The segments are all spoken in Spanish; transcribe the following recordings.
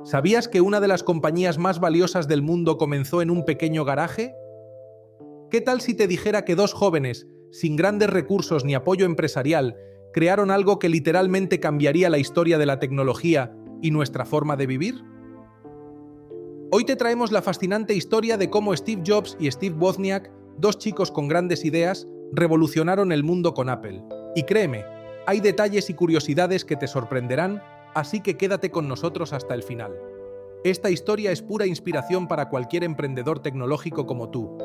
¿Sabías que una de las compañías más valiosas del mundo comenzó en un pequeño garaje? ¿Qué tal si te dijera que dos jóvenes, sin grandes recursos ni apoyo empresarial, crearon algo que literalmente cambiaría la historia de la tecnología y nuestra forma de vivir? Hoy te traemos la fascinante historia de cómo Steve Jobs y Steve Wozniak, dos chicos con grandes ideas, revolucionaron el mundo con Apple. Y créeme, hay detalles y curiosidades que te sorprenderán, así que quédate con nosotros hasta el final. Esta historia es pura inspiración para cualquier emprendedor tecnológico como tú.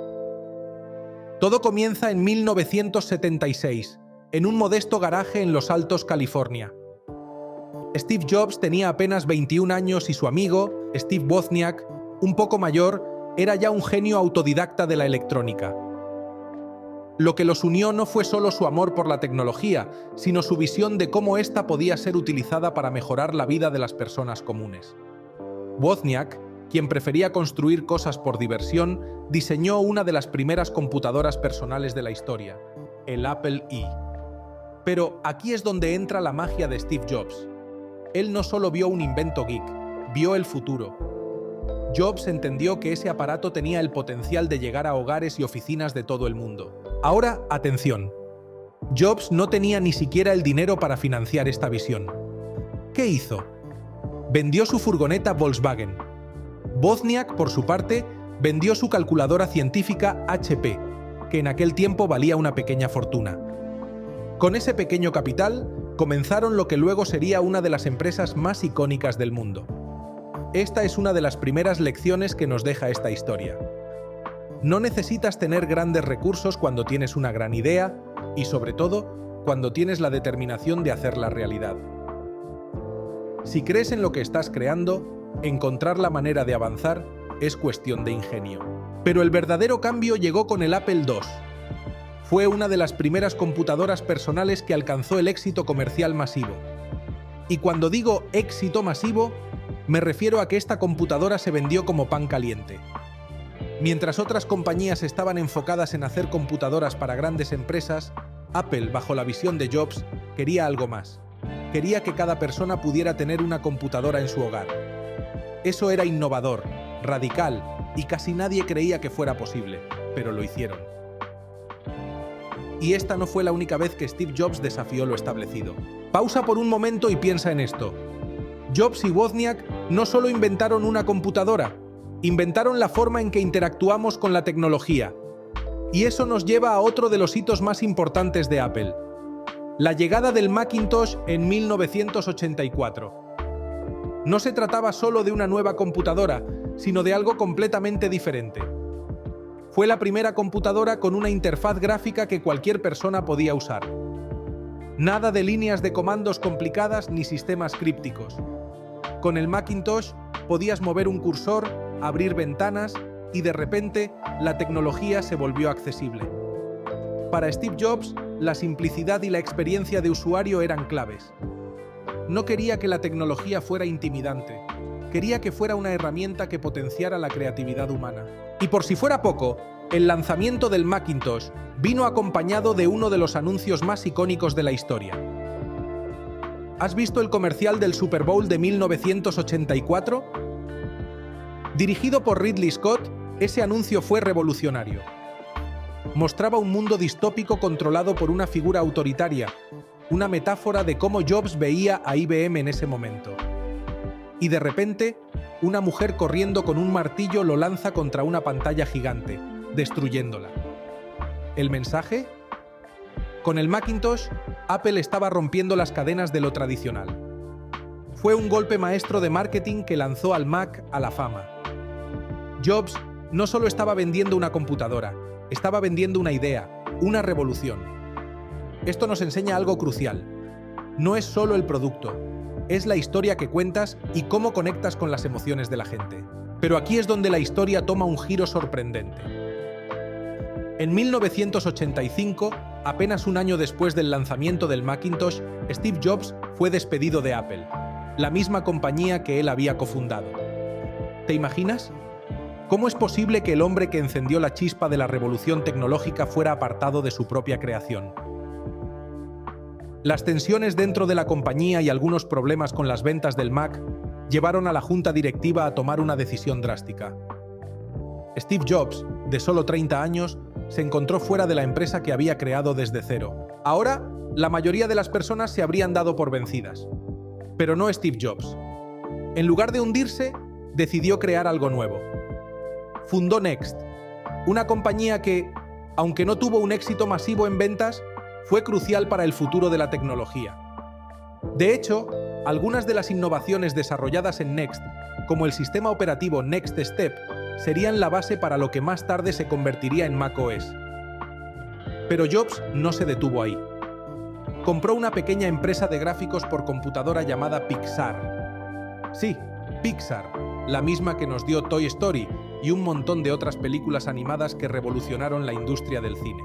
Todo comienza en 1976, en un modesto garaje en Los Altos, California. Steve Jobs tenía apenas 21 años y su amigo, Steve Wozniak, un poco mayor, era ya un genio autodidacta de la electrónica. Lo que los unió no fue solo su amor por la tecnología, sino su visión de cómo ésta podía ser utilizada para mejorar la vida de las personas comunes. Wozniak, quien prefería construir cosas por diversión, diseñó una de las primeras computadoras personales de la historia, el Apple I. Pero aquí es donde entra la magia de Steve Jobs. Él no solo vio un invento geek, vio el futuro. Jobs entendió que ese aparato tenía el potencial de llegar a hogares y oficinas de todo el mundo. Ahora, atención. Jobs no tenía ni siquiera el dinero para financiar esta visión. ¿Qué hizo? Vendió su furgoneta Volkswagen. Wozniak, por su parte, vendió su calculadora científica HP, que en aquel tiempo valía una pequeña fortuna. Con ese pequeño capital, comenzaron lo que luego sería una de las empresas más icónicas del mundo. Esta es una de las primeras lecciones que nos deja esta historia. No necesitas tener grandes recursos cuando tienes una gran idea y, sobre todo, cuando tienes la determinación de hacerla realidad. Si crees en lo que estás creando, encontrar la manera de avanzar es cuestión de ingenio. Pero el verdadero cambio llegó con el Apple II. Fue una de las primeras computadoras personales que alcanzó el éxito comercial masivo. Y cuando digo éxito masivo, me refiero a que esta computadora se vendió como pan caliente. Mientras otras compañías estaban enfocadas en hacer computadoras para grandes empresas, Apple, bajo la visión de Jobs, quería algo más. Quería que cada persona pudiera tener una computadora en su hogar. Eso era innovador, radical, y casi nadie creía que fuera posible, pero lo hicieron. Y esta no fue la única vez que Steve Jobs desafió lo establecido. Pausa por un momento y piensa en esto. Jobs y Wozniak no solo inventaron una computadora, inventaron la forma en que interactuamos con la tecnología. Y eso nos lleva a otro de los hitos más importantes de Apple: la llegada del Macintosh en 1984. No se trataba solo de una nueva computadora, sino de algo completamente diferente. Fue la primera computadora con una interfaz gráfica que cualquier persona podía usar. Nada de líneas de comandos complicadas ni sistemas crípticos. Con el Macintosh podías mover un cursor, abrir ventanas y de repente la tecnología se volvió accesible. Para Steve Jobs, la simplicidad y la experiencia de usuario eran claves. No quería que la tecnología fuera intimidante. Quería que fuera una herramienta que potenciara la creatividad humana. Y por si fuera poco, el lanzamiento del Macintosh vino acompañado de uno de los anuncios más icónicos de la historia. ¿Has visto el comercial del Super Bowl de 1984? Dirigido por Ridley Scott, ese anuncio fue revolucionario. Mostraba un mundo distópico controlado por una figura autoritaria, una metáfora de cómo Jobs veía a IBM en ese momento. Y de repente, una mujer corriendo con un martillo lo lanza contra una pantalla gigante, destruyéndola. ¿El mensaje? Con el Macintosh, Apple estaba rompiendo las cadenas de lo tradicional. Fue un golpe maestro de marketing que lanzó al Mac a la fama. Jobs no solo estaba vendiendo una computadora, estaba vendiendo una idea, una revolución. Esto nos enseña algo crucial. No es solo el producto, es la historia que cuentas y cómo conectas con las emociones de la gente. Pero aquí es donde la historia toma un giro sorprendente. En 1985, apenas un año después del lanzamiento del Macintosh, Steve Jobs fue despedido de Apple, la misma compañía que él había cofundado. ¿Te imaginas? ¿Cómo es posible que el hombre que encendió la chispa de la revolución tecnológica fuera apartado de su propia creación? Las tensiones dentro de la compañía y algunos problemas con las ventas del Mac llevaron a la junta directiva a tomar una decisión drástica. Steve Jobs, de solo 30 años, se encontró fuera de la empresa que había creado desde cero. Ahora, la mayoría de las personas se habrían dado por vencidas. Pero no Steve Jobs. En lugar de hundirse, decidió crear algo nuevo. Fundó Next, una compañía que, aunque no tuvo un éxito masivo en ventas, fue crucial para el futuro de la tecnología. De hecho, algunas de las innovaciones desarrolladas en Next, como el sistema operativo Next Step, serían la base para lo que más tarde se convertiría en macOS. Pero Jobs no se detuvo ahí. Compró una pequeña empresa de gráficos por computadora llamada Pixar. Sí, Pixar, la misma que nos dio Toy Story y un montón de otras películas animadas que revolucionaron la industria del cine.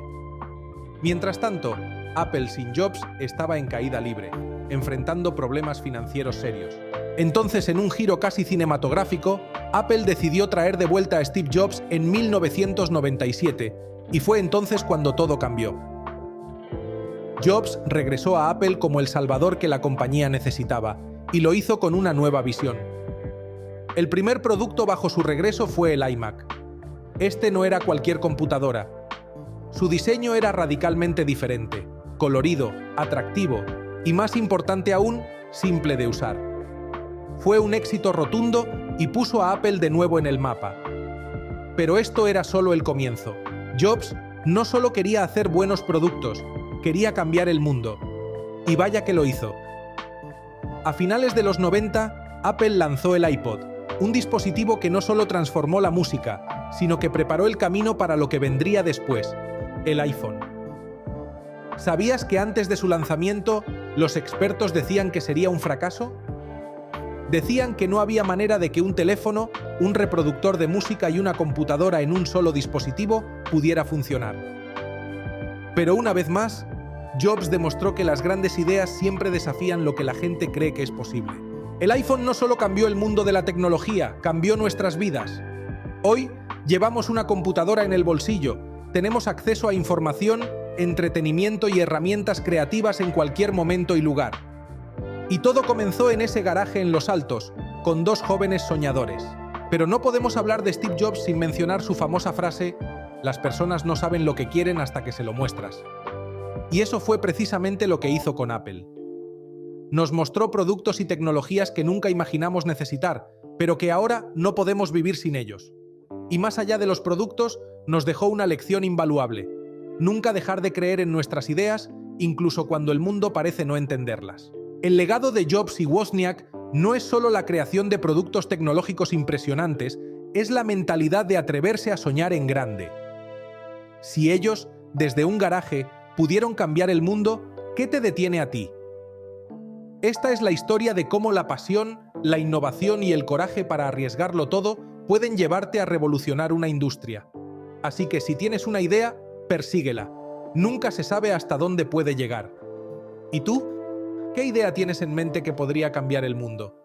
Mientras tanto, Apple sin Jobs estaba en caída libre, enfrentando problemas financieros serios. Entonces, en un giro casi cinematográfico, Apple decidió traer de vuelta a Steve Jobs en 1997, y fue entonces cuando todo cambió. Jobs regresó a Apple como el salvador que la compañía necesitaba, y lo hizo con una nueva visión. El primer producto bajo su regreso fue el iMac. Este no era cualquier computadora. Su diseño era radicalmente diferente, colorido, atractivo y, más importante aún, simple de usar. Fue un éxito rotundo y puso a Apple de nuevo en el mapa. Pero esto era solo el comienzo. Jobs no solo quería hacer buenos productos, quería cambiar el mundo. Y vaya que lo hizo. A finales de los 90, Apple lanzó el iPod, un dispositivo que no solo transformó la música, sino que preparó el camino para lo que vendría después, el iPhone. ¿Sabías que antes de su lanzamiento, los expertos decían que sería un fracaso? Decían que no había manera de que un teléfono, un reproductor de música y una computadora en un solo dispositivo pudiera funcionar. Pero una vez más, Jobs demostró que las grandes ideas siempre desafían lo que la gente cree que es posible. El iPhone no solo cambió el mundo de la tecnología, cambió nuestras vidas. Hoy, llevamos una computadora en el bolsillo, tenemos acceso a información, entretenimiento y herramientas creativas en cualquier momento y lugar. Y todo comenzó en ese garaje en Los Altos, con dos jóvenes soñadores. Pero no podemos hablar de Steve Jobs sin mencionar su famosa frase: "Las personas no saben lo que quieren hasta que se lo muestras". Y eso fue precisamente lo que hizo con Apple. Nos mostró productos y tecnologías que nunca imaginamos necesitar, pero que ahora no podemos vivir sin ellos. Y más allá de los productos, nos dejó una lección invaluable: nunca dejar de creer en nuestras ideas, incluso cuando el mundo parece no entenderlas. El legado de Jobs y Wozniak no es solo la creación de productos tecnológicos impresionantes, es la mentalidad de atreverse a soñar en grande. Si ellos, desde un garaje, pudieron cambiar el mundo, ¿qué te detiene a ti? Esta es la historia de cómo la pasión, la innovación y el coraje para arriesgarlo todo pueden llevarte a revolucionar una industria. Así que si tienes una idea, persíguela. Nunca se sabe hasta dónde puede llegar. ¿Y tú? ¿Qué idea tienes en mente que podría cambiar el mundo?